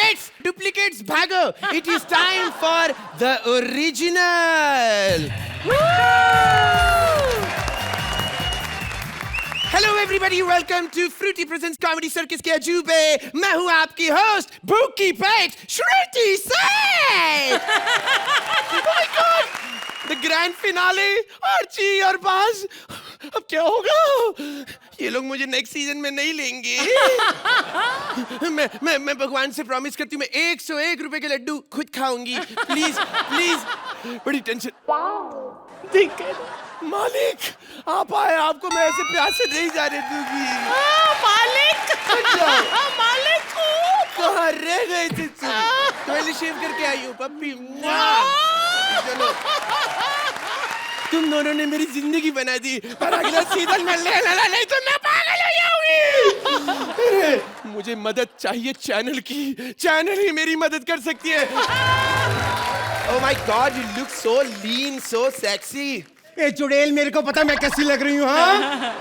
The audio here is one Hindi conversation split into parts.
Duplicates भागो. It is time for the original. Hello everybody, welcome to Fruity Presents Comedy Circus के अजूबे. मैं हूँ आपकी होस्ट भूखी पेट श्रुति सेठ. Oh my God! The grand finale. Archie और बाज. अब क्या होगा? ये लोग मुझे नेक्स्ट सीजन में नहीं लेंगे. मैं भगवान से प्रॉमिस करती हूँ, मैं 101 रुपए के लड्डू खुद खाऊंगी. Please please. बड़ी टेंशन. देख मालिक, आप आए, आपको मैं ऐसे प्यार से नहीं जाने दूंगी. मालिक. मालिक कहाँ रह गए थे तुम? पहले शेव करके आई हूँ पप्पी. चलो, तुम दोनों ने मेरी जिंदगी बना दी. पर अगला सीजन में ले लेना, नहीं तो मैं पागल हो जाऊंगी. मुझे मदद चाहिए चैनल की. चैनल ही मेरी मदद कर सकती है. Oh my God, you look so lean, so sexy. ए चुड़ैल, मेरे को पता मैं कैसी लग रही हूँ. हाँ,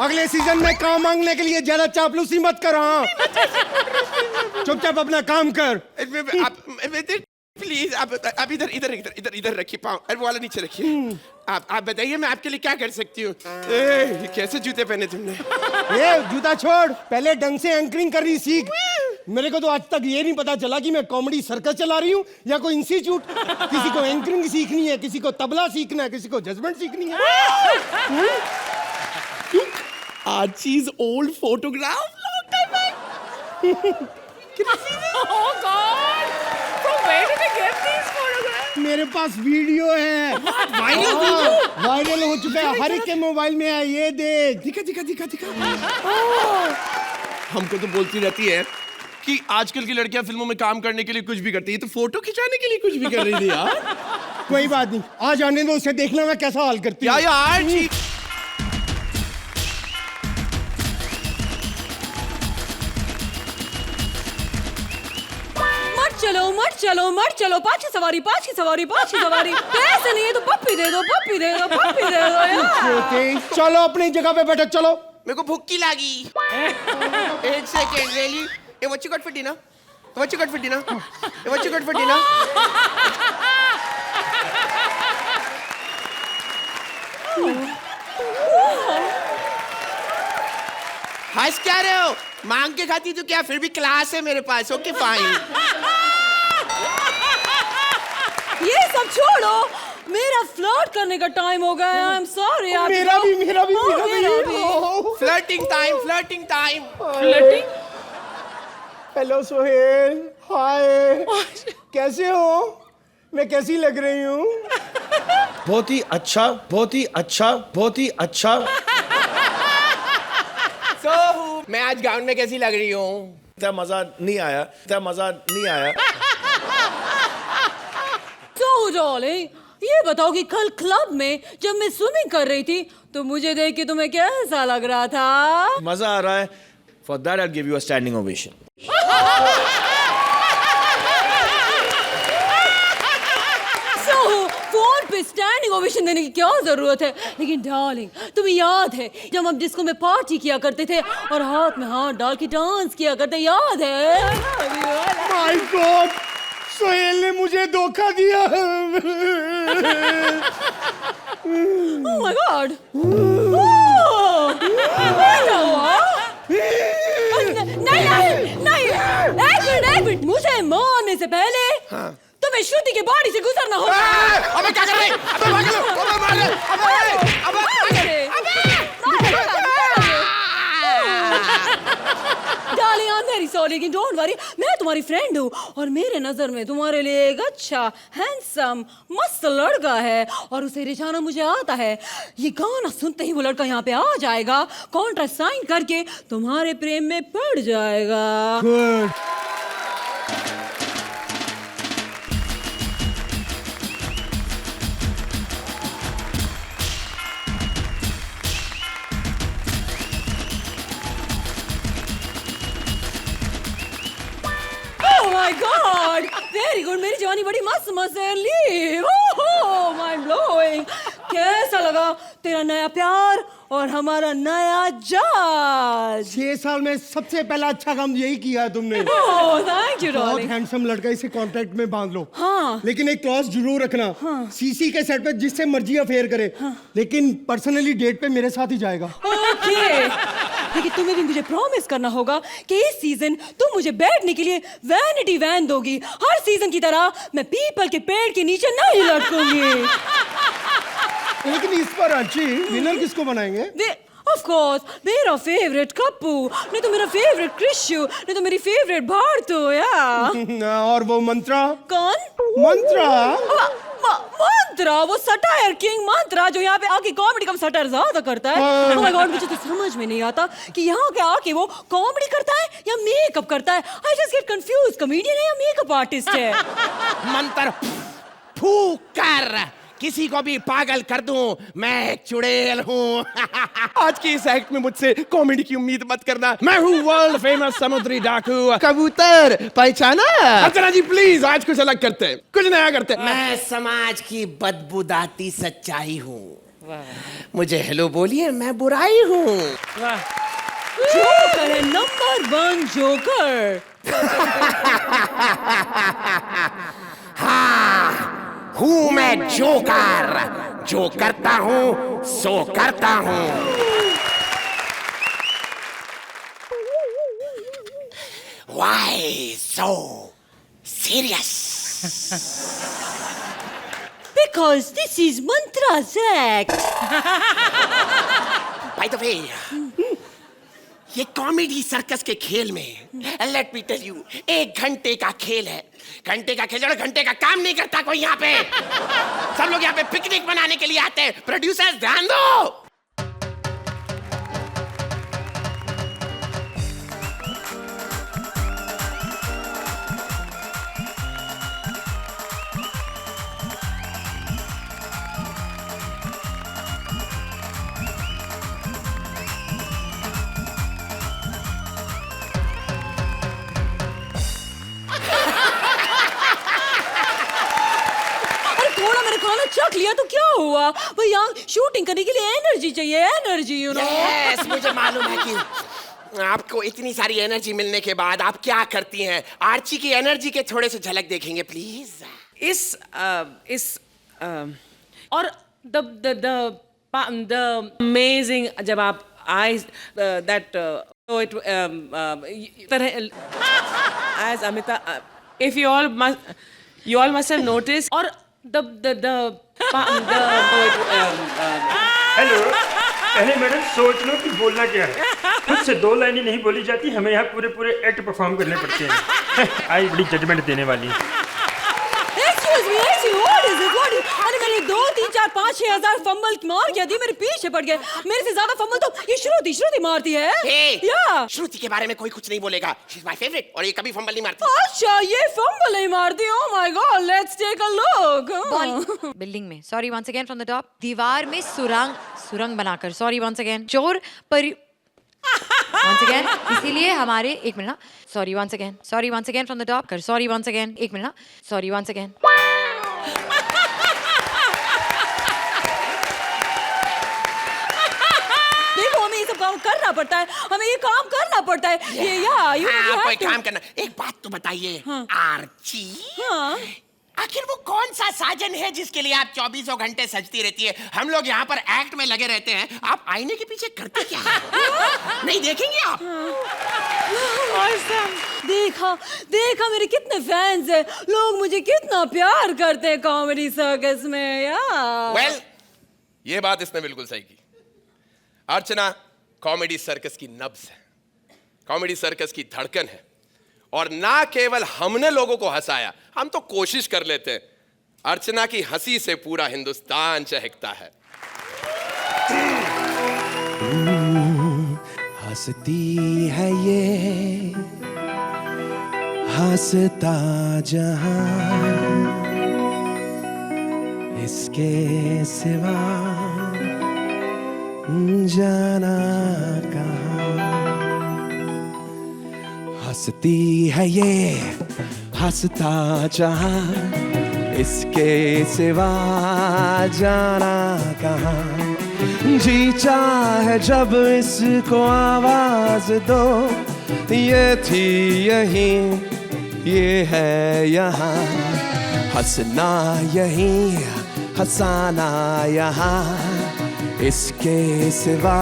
अगले सीजन में काम मांगने के लिए ज्यादा चापलूसी मत कर. हाँ, चुपचाप अपना काम कर. प्लीज आप इधर रखिए पाँव. अरे वो वाला नीचे रखिए. आप बताइए मैं आपके लिए क्या कर सकती हूँ. ये कैसे जूते पहने तुमने? ये जूता छोड़, पहले ढंग से एंकरिंग करनी सीख. मेरे को तो आज तक ये नहीं पता चला कि मैं कॉमेडी सर्कस चला रही हूँ या कोई इंस्टीट्यूट. किसी को एंकरिंग सीखनी है, किसी को तबला सीखना है, किसी को जजमेंट सीखनी है. Archie's old photograph. Long time back. Oh God! From where did you get these photographs? मेरे पास वीडियो है. वायरल हो चुका है, हर एक के मोबाइल में है. ये देख. दिखा. हमको तो बोलती रहती है कि आजकल की लड़कियां फिल्मों में काम करने के लिए कुछ भी करती है, तो फोटो खिंचाने के लिए कुछ भी कर रही थी यार. कोई बात नहीं, आ जाने दो उसे, देखना मैं कैसा हाल करती हूँ. यार मत चलो. पाँच की सवारी. पैसे नहीं है तो पप्पी दे दो यार. चलो अपनी जगह पे बैठो. चलो, मेरे को भूख की लगी. एक second. Really? What you got for dinner? हंस क्या रहे हो? मांग के खाती तो क्या, फिर भी क्लास है मेरे पास. Okay fine. ये सब छोड़ो, मेरा फ्लर्ट करने का टाइम हो गया. I am sorry. मेरा भी. Flirting time. हेलो सोहेल. हाय. कैसे हो? मैं कैसी लग रही हूँ? बहुत ही अच्छा. मैं आज गाउन में कैसी लग रही हूँ? इतना मजा नहीं आया. तो डार्लिंग, ये बताओ कि कल क्लब में जब मैं स्विमिंग कर रही थी तो मुझे देख के तुम्हें कैसा लग रहा था? मजा आ रहा है. For that I'll give you a standing ovation. Phone पे स्टैंडिंग ओवेशन देने की क्या जरूरत है? लेकिन डार्लिंग, तुम्हें याद है जब हम डिस्को में पार्टी किया करते थे और हाथ में हाथ डाल के डांस किया करते, याद है? माय गॉड, सोहेल ने मुझे धोखा दिया. ओह माय गॉड. नहीं. एक मिनट. मुझे मारने से पहले तुम्हें श्रुति की बॉडी से गुजरना होगा. अबे क्या कर रही? अबे भाग लो. Darling, I am very sorry, लेकिन डोंट वरी, मैं तुम्हारी फ्रेंड हूँ और मेरे नजर में तुम्हारे लिए एक अच्छा हैंडसम मस्त लड़का है और उसे रिझाना मुझे आता है. ये गाना सुनते ही वो लड़का यहाँ पे आ जाएगा, कॉन्ट्रैक्ट साइन करके तुम्हारे प्रेम में पड़ जाएगा. Good. My God, very good. मेरी जवानी बड़ी मस्त है. लीव. ओह माइंड ब्लोइंग. कैसा लगा तेरा नया प्यार और हमारा नया जज। 6 साल में सबसे पहला अच्छा काम यही किया है तुमने। ओह थैंक यू बहुत डार्लिंग। हैंडसम लड़का, इसे कॉन्ट्रैक्ट में बांध लो। हाँ। लेकिन एक क्लॉज जरूर रखना। हाँ। सीसी के सेट पे जिससे मर्जी अफेयर करे, लेकिन पर्सनली डेट पे मेरे साथ ही जाएगा। ओके लेकिन तुम्हें भी मुझे प्रॉमिस करना होगा कि इस सीजन तुम मुझे बैठने के लिए वैनिटी वैन दोगी। हर सीजन की तरह मैं पीपल के पेड़ के नीचे नहीं लटकूंगी। लेकिन इस बार अच्छी विनर किसको बनाएंगे? ऑफ कोर्स मेरा फेवरेट कप्पू, नहीं तो मेरा फेवरेट क्रिशु, नहीं तो मेरी फेवरेट भारतो या। और वो मंत्रा? कौन? मंत्रा? मंत्रा वो सटायर किंग मंत्रा जो यहाँ पे आके कॉमेडी का सटायर ज्यादा करता है। ओह माय गॉड मुझे तो समझ में नहीं आता कि यहाँ के आके वो कॉमेडी करता है या मेकअप करता है। I just get confuse, comedian है या मेकअप आर्टिस्ट है। मंत्र फूक कर किसी को भी पागल कर दूं, मैं एक चुड़ैल हूँ। आज की इस एक्ट में मुझसे कॉमेडी की उम्मीद मत करना। मैं हूँ वर्ल्ड फेमस समुद्री डाकू कबूतर, पहचाना? अर्चना जी प्लीज आज कुछ अलग करते हैं, कुछ नया करते हैं। मैं समाज की बदबूदाती सच्चाई हूँ। मुझे हेलो बोलिए, मैं बुराई हूँ। जोकर है नंबर 1 जोकर। हाँ हूँ मैं जोकर, जो करता हूँ सो करता हूँ। Why so serious? Because this is Mantra's act. By the way, ये कॉमेडी सर्कस के खेल में लेट मी टेल यू 1 घंटे का खेल है। घंटे का खेल, घंटे का काम नहीं करता कोई यहाँ पे। सब लोग यहाँ पे पिकनिक मनाने के लिए आते हैं। प्रोड्यूसर्स ध्यान दो। चख लिया तो क्या हुआ भैया? शूटिंग करने के लिए एनर्जी चाहिए, एनर्जी यू नो। यस मुझे मालूम है कि आपको इतनी सारी एनर्जी मिलने के बाद आप क्या करती हैं। आर्ची की एनर्जी के थोड़े से झलक देखेंगे प्लीज। और द अमेजिंग जब आप eyes that so it as Amita if you all must have noticed or the hello पहले मैडम सोच लो कि बोलना क्या है। खुद से 2 लाइनें नहीं बोली जाती, हमें यहाँ पूरे एक्ट परफॉर्म करने पड़ते हैं। आई बड़ी जजमेंट देने वाली। अरे मैंने 2, 3, 4, 5, 6 हजार फंबल मार किया थी, मेरे पीछे पड़ गए। मेरे से ज्यादा फंबल तो ये श्रुति मारती है। या श्रुति के बारे में कोई कुछ नहीं बोलेगा। शी इज माय फेवरेट और ये कभी फंबल नहीं मारती। अच्छा ये फंबल नहीं मारती। Oh my god let's take a look. Building में sorry once again from the top. दीवार में सुरंग बनाकर सॉरी वंस अगेन। चोर पर once again, इसीलिए हमारे 1 मिनट ना sorry once again from the top कर सॉरी वंस अगेन 1 मिनट ना सॉरी वंस अगेन। देखो हमें ये सब काम करना पड़ता है, हमें ये काम करना पड़ता है। ये या कोई काम करना। एक बात तो बताइए आर्ची, आखिर वो कौन सा साजन है जिसके लिए आप 24 घंटे सजती रहती है? हम लोग यहाँ पर एक्ट में लगे रहते हैं, आप आईने के पीछे करते क्या है? नहीं देखेंगे आप? देखा मेरे कितने फैंस हैं, लोग मुझे कितना प्यार करते हैं कॉमेडी सर्कस में यार। वेल, ये बात इसने बिल्कुल सही की। अर्चना कॉमेडी सर्कस की नब्ज है, कॉमेडी सर्कस की धड़कन है। और ना केवल हमने लोगों को हंसाया, हम तो कोशिश कर लेते हैं। अर्चना की हंसी से पूरा हिंदुस्तान चहकता है। हंसती है ये हंसता जहां, इसके सिवा जाना कहां। हंसती है ये हंसता जहां, इसके सिवा जाना कहां। जी चाहे जब इसको आवाज दो, ये थी यहीं, ये है यहाँ, हंसना यहीं, हंसाना यहाँ, इसके सिवा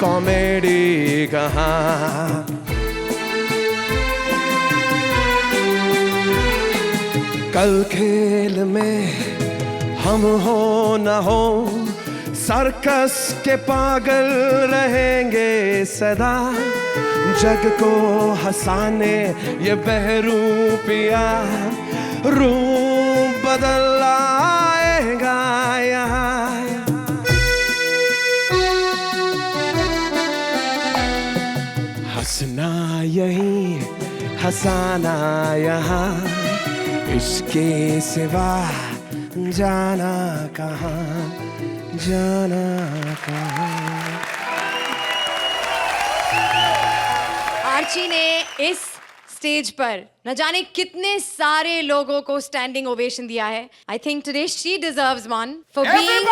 कॉमेडी कहाँ। कल खेल में हम हो न हो, सर्कस के पागल रहेंगे सदा, जग को हंसाने ये बहरूपिया, रूप बदल आएगा यहाँ। हंसना यहीं, हंसाना यहाँ, इसके सिवा जाना कहाँ, जाना कहाँ। आर्ची ने इस स्टेज पर न जाने कितने सारे लोगों को स्टैंडिंग ओवेशन दिया है। I think today she deserves one for being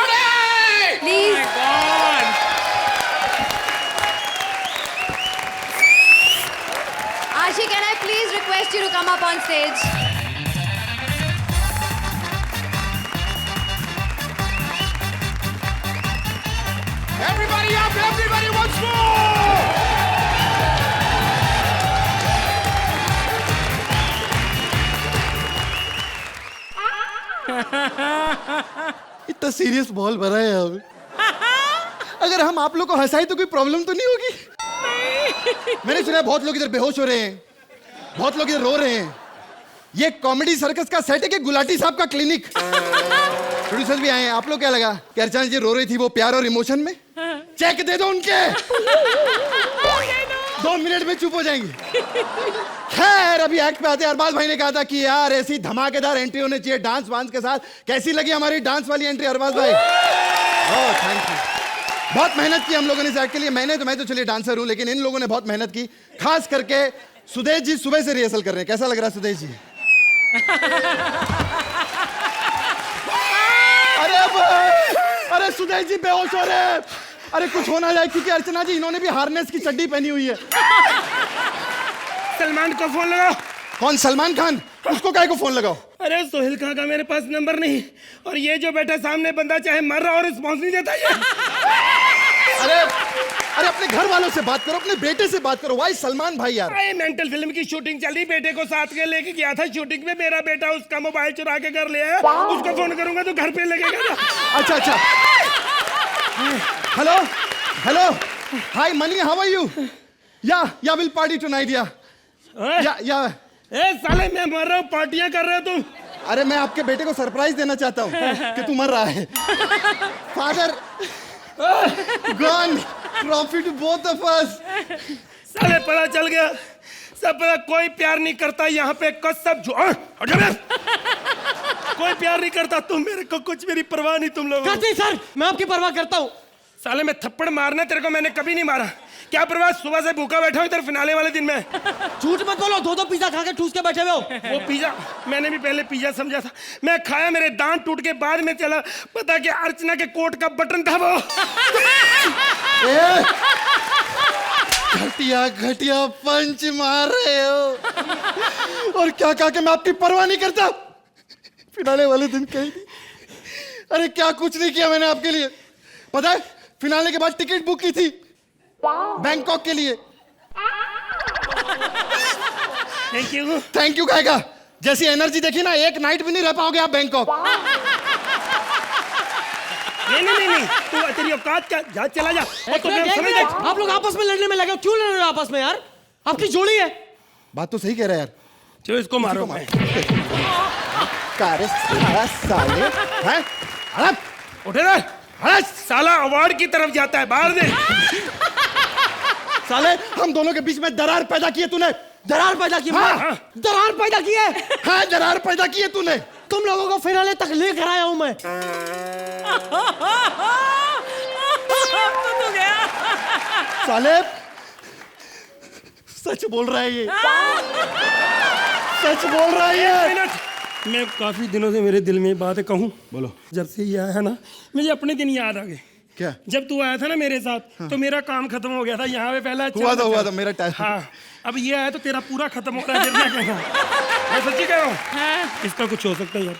please Archie, can I please request you to come up on stage? Everybody up, everybody once more! इतना सीरियस बॉल भरा है यहाँ पे। अगर हम आप लोग को हंसाए तो कोई प्रॉब्लम तो नहीं होगी? मैंने सुना है बहुत लोग इधर बेहोश हो रहे हैं, बहुत लोग इधर रो रहे हैं। ये कॉमेडी सर्कस का सेट है कि गुलाटी साहब का क्लिनिक? प्रोड्यूसर्स भी आए हैं। आप लोग क्या लगा कि अर्चना जी रो रही थी वो प्यार और इमोशन में? चेक दे दो उनके, 2 मिनट में चुप हो जाएंगे। खैर अभी एक्ट पे आते हैं। अरबाज भाई ने कहा था कि यार ऐसी धमाकेदार एंट्री होनी चाहिए डांस वांस के साथ। कैसी लगी हमारी डांस वाली एंट्री अरबाज भाई? Oh thank you. बहुत मेहनत की हम लोगों ने इस एक्ट के लिए। मैं तो चलिए डांसर हूं, लेकिन इन लोगों ने बहुत मेहनत की। खास करके सुदेश जी सुबह से रिहर्सल कर रहे हैं। कैसा लग रहा है सुदेश जी? अरे सुदेश जी बेहोश हो रहे हैं। अरे कुछ होना जाए, क्योंकि अर्चना जी इन्होंने भी हार्नेस की चड्डी पहनी हुई है। सलमान को फोन लगाओ। कौन? सलमान खान? उसको काहे को फोन लगाओ? अरे सोहेल खान का मेरे पास नंबर नहीं, और ये जो बैठा सामने बंदा चाहे मर रहा और रिस्पॉन्स नहीं देता ये। अरे अपने घर वालों से बात करो, अपने बेटे से बात करो। वाई सलमान भाई यार? अरे मेंटल फिल्म की शूटिंग चल रही, बेटे को साथ के लेके गया था शूटिंग में। मेरा बेटा उसका मोबाइल चुरा के कर लिया है। उसको फोन करूंगा तो घर पे लगेगा ना। अच्छा hello hello hi Mani, how are you? या विल पार्टी टुनाइट या ए साले मैं मर रहा हूँ, पार्टियां कर रहे हो तुम? अरे मैं आपके बेटे को सरप्राइज देना चाहता हूँ कि तू मर रहा है। Father gone, profit both of us. साले पता चल गया, सब पता कोई प्यार नहीं करता यहाँ पे। कसम कोई प्यार नहीं करता। तुम मेरे को कुछ मेरी परवाह नहीं तुम लोगों को। सर मैं आपकी परवाह करता हूँ। साले मैं थप्पड़ मारना तेरे को मैंने कभी नहीं मारा। क्या परवाह, सुबह से भूखा बैठा हूँ इधर फिनाले वाले दिन में। झूठ मत बोलो, 2 पिज्जा खा के ठूस के बैठे हुए हो। वो पिज्जा मैंने भी पहले पिज्जा समझा था। मैं खाया, मेरे दांत टूट के बाद में चला पता कि अर्चना के कोट का बटन था वो। घटिया घटिया पंच मार रहे हो। और क्या कहा कि मैं आपकी परवाह नहीं करता? फिनाले वाले दिन कही थी। अरे क्या कुछ नहीं किया मैंने आपके लिए। पता है फिनाले के बाद टिकट बुक की थी बैंकॉक के लिए। थैंक यू कहेगा। जैसी एनर्जी देखी ना, एक नाइट भी नहीं रह पाओगे आप बैंकॉक। नहीं तू तेरी औकात क्या, जा चला जा। आप लोग आपस में लड़ने में लगे हो, क्यों लड़ रहे हो आपस में यार? आपकी जोड़ी है। बात तो सही कह रहा है यार। चलो इसको मारो। साले हैं? उठे ना, साला अवार्ड की तरफ जाता है, बाहर दे। साले हम दोनों के बीच में दरार पैदा की है तूने। दरार पैदा की? हाँ। दरार पैदा की है? हाँ दरार पैदा की है तूने। तुम लोगों को फिनाले तक लेकर आया हूं मैं। साले सच बोल रहा है ये। सच बोल रहा है ये। मैं काफी दिनों से मेरे दिल में बात कहूं। बोलो। जब से ये आया ना मुझे अपने दिन याद आ गए। क्या? जब तू आया था ना मेरे साथ तो मेरा काम खत्म हो गया था। यहाँ पे पहला अच्छा हुआ था मेरा टाइम। हाँ, अब ये आया तो तेरा पूरा खत्म हो रहा है। फिर मैं कह रहा हूँ, मैं सच्ची कह रहा हूँ, इसका कुछ हो सकता है यार।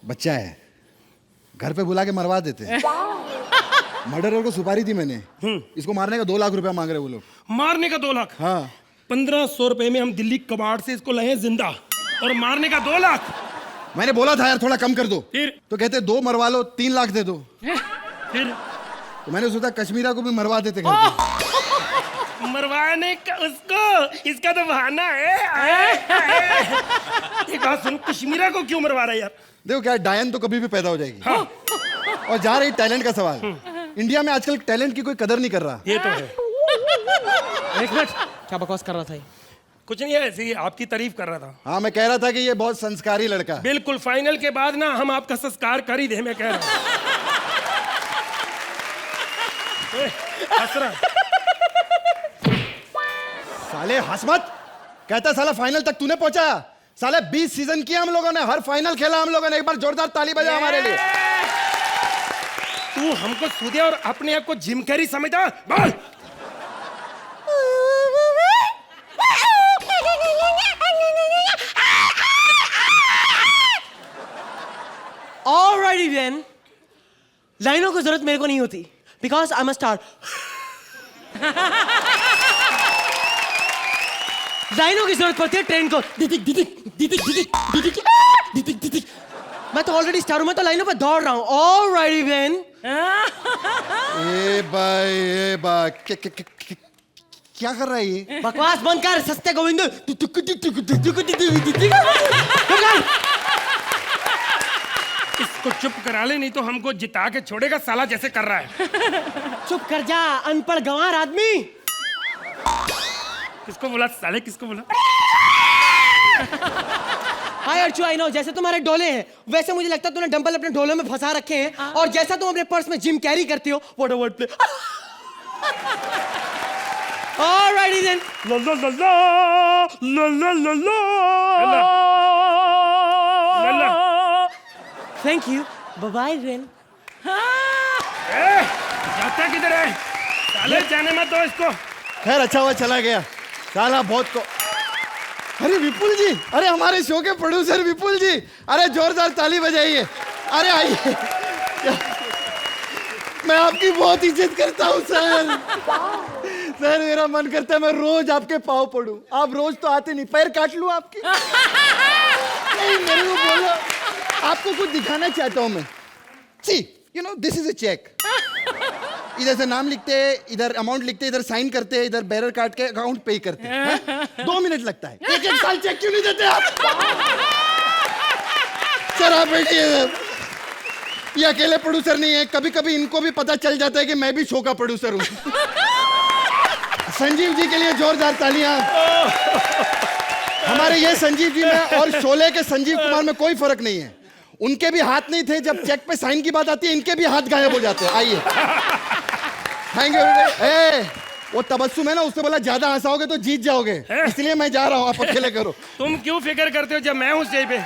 बच्चा है, घर पे बुला के मरवा देते हैं। मर्डरर को सुपारी दी मैंने, इसको मारने का 2 लाख रुपया मांग रहे वो लोग। मारने का 2 लाख? हाँ। 1500 रुपए में हम दिल्ली कबाड़ से इसको लाए जिंदा, और मारने का 2 लाख। मैंने बोला था यार थोड़ा कम कर दो, फिर तो कहते 2 मरवा लो 3 लाख दे दो। फिर तो मैंने सोचा कश्मीरा को भी मरवा देते घर पे। मरवाने का उसको, इसका तो बहाना है। एक बात सुन, कश्मीरा को क्यों मरवा रहा है यार? देखो क्या, डायन तो कभी भी पैदा हो जाएगी। और जहाँ रही टैलेंट का सवाल, इंडिया में आजकल टैलेंट की कोई कदर नहीं कर रहा। ये तो है। एक मिनट, क्या बकवास कर रहा था ये? कुछ नहीं है, ऐसे ही आपकी तारीफ कर रहा था। हाँ, मैं कह रहा था कि ये बहुत संस्कारी लड़का है। बिल्कुल, फाइनल के बाद ना हम आपका संस्कार कर ही दे, मैं कह रहा हूँ। हंस रहा। साले हंस मत, कहता साला फाइनल तक तूने पहुंचाया। साले 20 सीजन किया हम लोगों ने, हर फाइनल खेला हम लोगों ने। एक बार जोरदार ताली बजा हमारे लिए। तू हमको सूदे और अपने आप को जिम कैरी समझता? बोल। Alrighty then, लाइनों की जरूरत मेरे को नहीं होती, because I'm a star. लाइनों की जरूरत पड़ती है ट्रेन को। दिदिक दिदिक दिदिक दिदिक दिदिक दिदिक दिदिक। मैं तो ऑलरेडी स्टार हूं, मैं तो लाइनों पे दौड़ रहा हूं। Alrighty then. ए भाई क्या कर रहा है ये? बकवास बंद कर, सस्ते गोविंद। इसको चुप करा ले, नहीं तो हमको जिता के छोड़ेगा साला, जैसे कर रहा है। चुप कर जा, अनपढ़ गंवार आदमी। किसको बोला साले, किसको बोला? हाय अर्चू, आई नो, जैसे तुम्हारे डोले हैं वैसे मुझे लगता है तूने डंबल अपने डोलों में फंसा रखे हैं, और जैसा तुम अपने पर्स में जिम कैरी करती हो, what a word play. Alrighty then. ला ला ला ला ला ला ला ला ला। Thank you. Bye bye then. जाता किधर है साले? जाने मत दो इसको। खैर अच्छा हुआ चला गया साला, बहुत को। अरे विपुल जी, अरे हमारे शो के प्रोड्यूसर विपुल जी, अरे जोरदार ताली बजाइए। अरे आइए, मैं आपकी बहुत इज्जत करता हूँ सर। सर मेरा मन करता है मैं रोज आपके पाँव पड़ूं। आप रोज तो आते नहीं, पैर काट लूं आपके। नहीं, मेरे को बोलो, आपको कुछ दिखाना चाहता हूं मैं। See you know this is a check. इधर से नाम लिखते हैं, इधर अमाउंट लिखते हैं, इधर साइन करते हैं, इधर बैरर काट के अकाउंट पे करते हैं। 2 मिनट लगता है। 1 साल चेक क्यों नहीं देते आप? सर आप बैठिए सर, ये अकेले प्रोड्यूसर नहीं है, कभी कभी इनको भी पता चल जाता है कि मैं भी शो का प्रोड्यूसर हूँ। संजीव जी के लिए जोरदार तालियां। हमारे ये संजीव जी में और शोले के संजीव कुमार में कोई फर्क नहीं है। उनके भी हाथ नहीं थे, जब चेक पे साइन की बात आती है इनके भी हाथ गायब हो जाते हैं। आइए, थैंक यू। वो तबस्सुम है ना, उससे बोला ज्यादा हंसाओगे तो जीत जाओगे, इसलिए मैं जा रहा हूँ, आप अकेले करो। तुम क्यों फिक्र करते हो जब मैं हूँ स्टेज पे?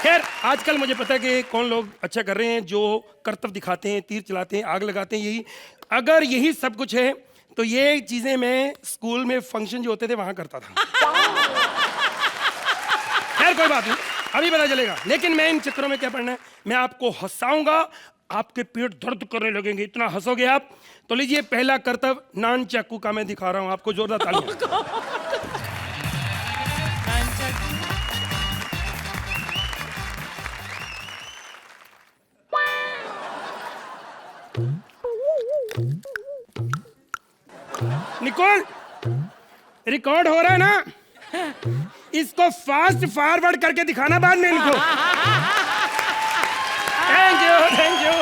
खैर, आजकल मुझे पता है कि कौन लोग अच्छा कर रहे हैं, जो करतब दिखाते हैं, तीर चलाते हैं, आग लगाते हैं। यही अगर यही सब कुछ है तो ये चीजें मैं स्कूल में फंक्शन जो होते थे वहां करता था। खैर कोई बात नहीं, अभी पता चलेगा। लेकिन मैं इन चित्रों में क्या पढ़ना है, मैं आपको हंसाऊंगा, आपके पेट दर्द करने लगेंगे, इतना हंसोगे आप। तो लीजिए पहला करतब नान चाकू का मैं दिखा रहा हूं आपको, जोरदार तालियां। निकोल, रिकॉर्ड हो रहा है ना? इसको फास्ट फॉरवर्ड करके दिखाना बाद में इनको। Thank you, thank you.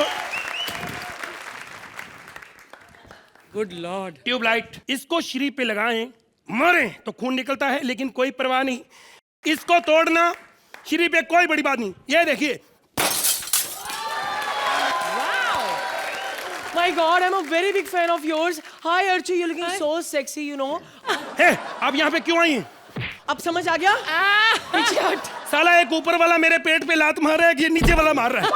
Good lord. Tubelight, इसको शरीर पे लगाएं, मरे तो खून निकलता है, लेकिन कोई परवाह नहीं। इसको तोड़ना शरीर पे कोई बड़ी बात नहीं। ये देखिए। My God, I'm a very big fan of yours. Hi Archie, you're looking so sexy, you know. हे, आप यहाँ पे क्यों आई हैं? अब समझ आ गया? पीछे हट। साला एक ऊपर वाला मेरे पेट पे लात मार रहा है कि नीचे वाला मार रहा है?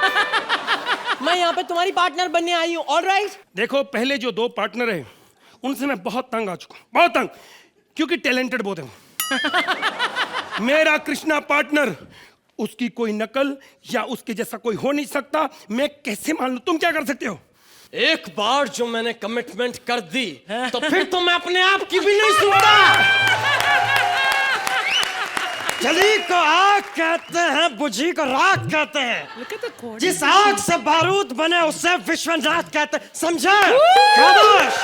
मैं यहाँ पे तुम्हारी पार्टनर बनने आई हूँ, ऑलराइट? देखो पहले जो 2 पार्टनर है उनसे मैं बहुत तंग आ चुका हूं, बहुत तंग, क्योंकि टैलेंटेड बहुत है। मेरा कृष्णा पार्टनर, उसकी कोई नकल या उसके जैसा कोई हो नहीं सकता। मैं कैसे मान लूं? तुम क्या कर सकते हो? एक बार जो मैंने कमिटमेंट कर दी तो फिर तो मैं अपने आप की भी नहीं सुनता। जली को आग कहते हैं, बुझी को राख कहते हैं। जिस आग से बारूद बने उसे विश्वनाथ कहते हैं, समझे? शाबाश।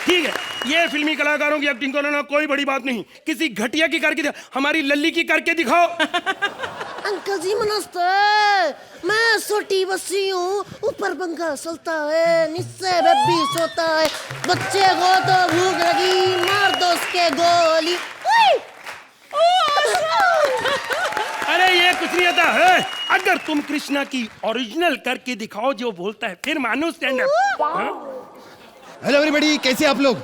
ठीक है, ये फिल्मी कलाकारों की एक्टिंग करना कोई बड़ी बात नहीं, किसी घटिया की करके हमारी लल्ली की करके दिखाओ। अंकल जी नमस्ते, मैं छोटी बच्ची हूँ, ऊपर पंखा चलता है, नीचे बेबी सोता है, बच्चे को तो भूख लगी, मार दो उसके गोली। अरे ये कुछ नहीं आता है। अगर तुम कृष्णा की ओरिजिनल करके दिखाओ जो बोलता है, फिर मानो स्टैंड अप। हेलो एवरीबॉडी, कैसे आप लोग?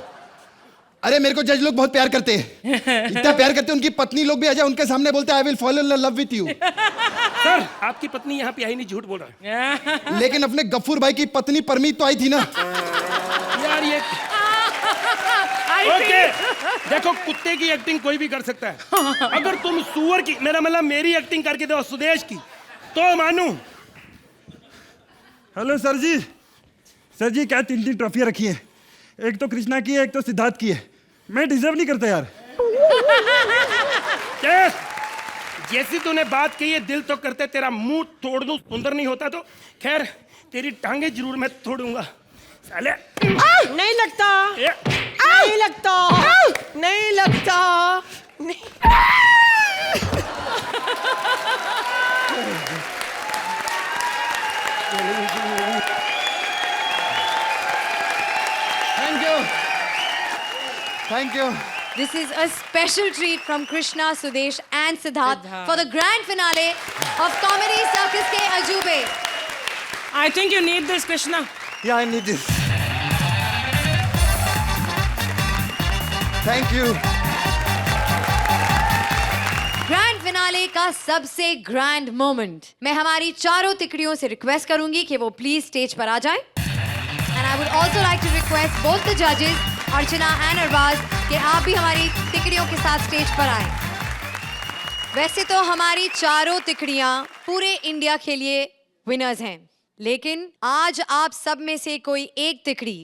अरे मेरे को जज लोग बहुत प्यार करते हैं, इतना प्यार करते हैं उनकी पत्नी लोग भी आ जाए उनके सामने बोलते हैं I will follow in love with you. Sir आपकी पत्नी यहाँ पे आई नहीं, झूठ बोल रहा है। लेकिन अपने गफ्फूर भाई की पत्नी परमीत तो आई थी ना। यार ये ओके, देखो कुत्ते की एक्टिंग कोई भी कर सकता है, अगर तुम सुअर की, मेरा मतलब मेरी एक्टिंग करके दो सुदेश की, तो मानू। हेलो सर जी क्या 3 ट्रॉफियां रखी है, एक तो कृष्णा की है, एक तो सिद्धार्थ की है। मैं डिजर्व नहीं करता यार। जैसी तूने बात कही है, दिल तो करते तेरा मुंह तोड़ दूं, सुंदर नहीं होता तो। खैर तेरी टांगे जरूर मैं तोड़ूंगा साले। नहीं लगता, नहीं लगता, नहीं लगता, नहीं। Thank you. This is a special treat from Krishna, Sudesh and Siddharth for the grand finale of Comedy Circus के अजूबे। I think you need this, Krishna. Yeah, I need this. Thank you. Grand finale का सबसे ग्रैंड मोमेंट, मैं हमारी चारों तिकड़ियों से रिक्वेस्ट करूंगी कि वो प्लीज स्टेज पर आ जाएं। And I would also like to request both the जजेस अर्चना एंड अरबाज कि आप भी हमारी तिकड़ियों के साथ स्टेज पर आएं। वैसे तो हमारी चारों तिकड़ियां पूरे इंडिया के लिए विनर्स हैं, लेकिन आज आप सब में से कोई एक तिकड़ी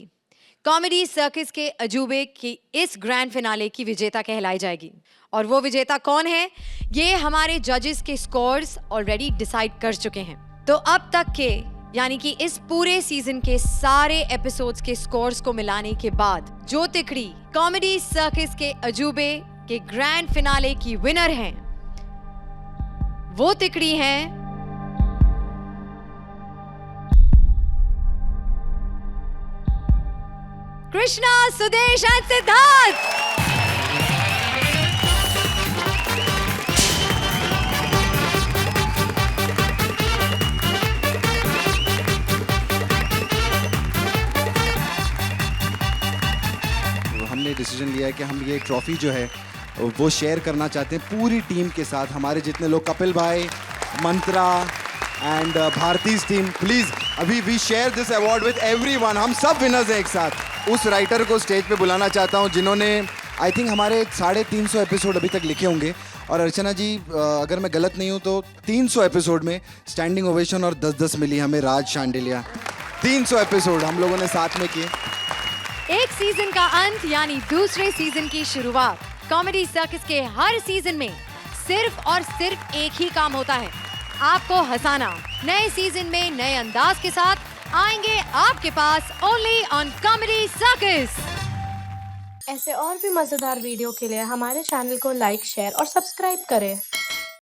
कॉमेडी सर्कस के अजूबे की इस ग्रैंड फिनाले की विजेता कहलाई जाएगी। और वो विजेता कौन है, ये हमारे जजेस के स्कोर्स ऑलरेडी डिसाइड कर चुके हैं। तो अब तक के, यानी कि इस पूरे सीजन के सारे एपिसोड्स के स्कोर्स को मिलाने के बाद जो तिकड़ी कॉमेडी सर्कस के अजूबे के ग्रैंड फिनाले की विनर हैं, वो तिकड़ी हैं कृष्णा, सुदेश एंड सिद्धार्थ। हमने डिसीजन लिया है कि हम ये ट्रॉफी जो है वो शेयर करना चाहते हैं पूरी टीम के साथ। हमारे जितने लोग, कपिल भाई, मंत्रा एंड भारतीज टीम, प्लीज अभी we share this award with everyone. हम सब विनर्स हैं एक साथ। उस राइटर को स्टेज पे बुलाना चाहता हूं जिन्होंने आई थिंक हमारे 350 एपिसोड अभी तक लिखे होंगे। और अर्चना जी, अगर मैं गलत नहीं हूं तो 300 एपिसोड में स्टैंडिंग ओवेशन और 10-10 मिली हमें राज शांडिलिया। 300 एपिसोड हम लोगों ने साथ में किए। एक सीजन का अंत यानी दूसरे सीजन की शुरुआत। कॉमेडी सर्कस के हर सीजन में सिर्फ और सिर्फ एक ही काम होता है, आपको हंसाना। नए सीजन में नए अंदाज के साथ आएंगे आपके पास ओनली ऑन कॉमेडी सर्कस। ऐसे और भी मजेदार वीडियो के लिए हमारे चैनल को लाइक, शेयर और सब्सक्राइब करें।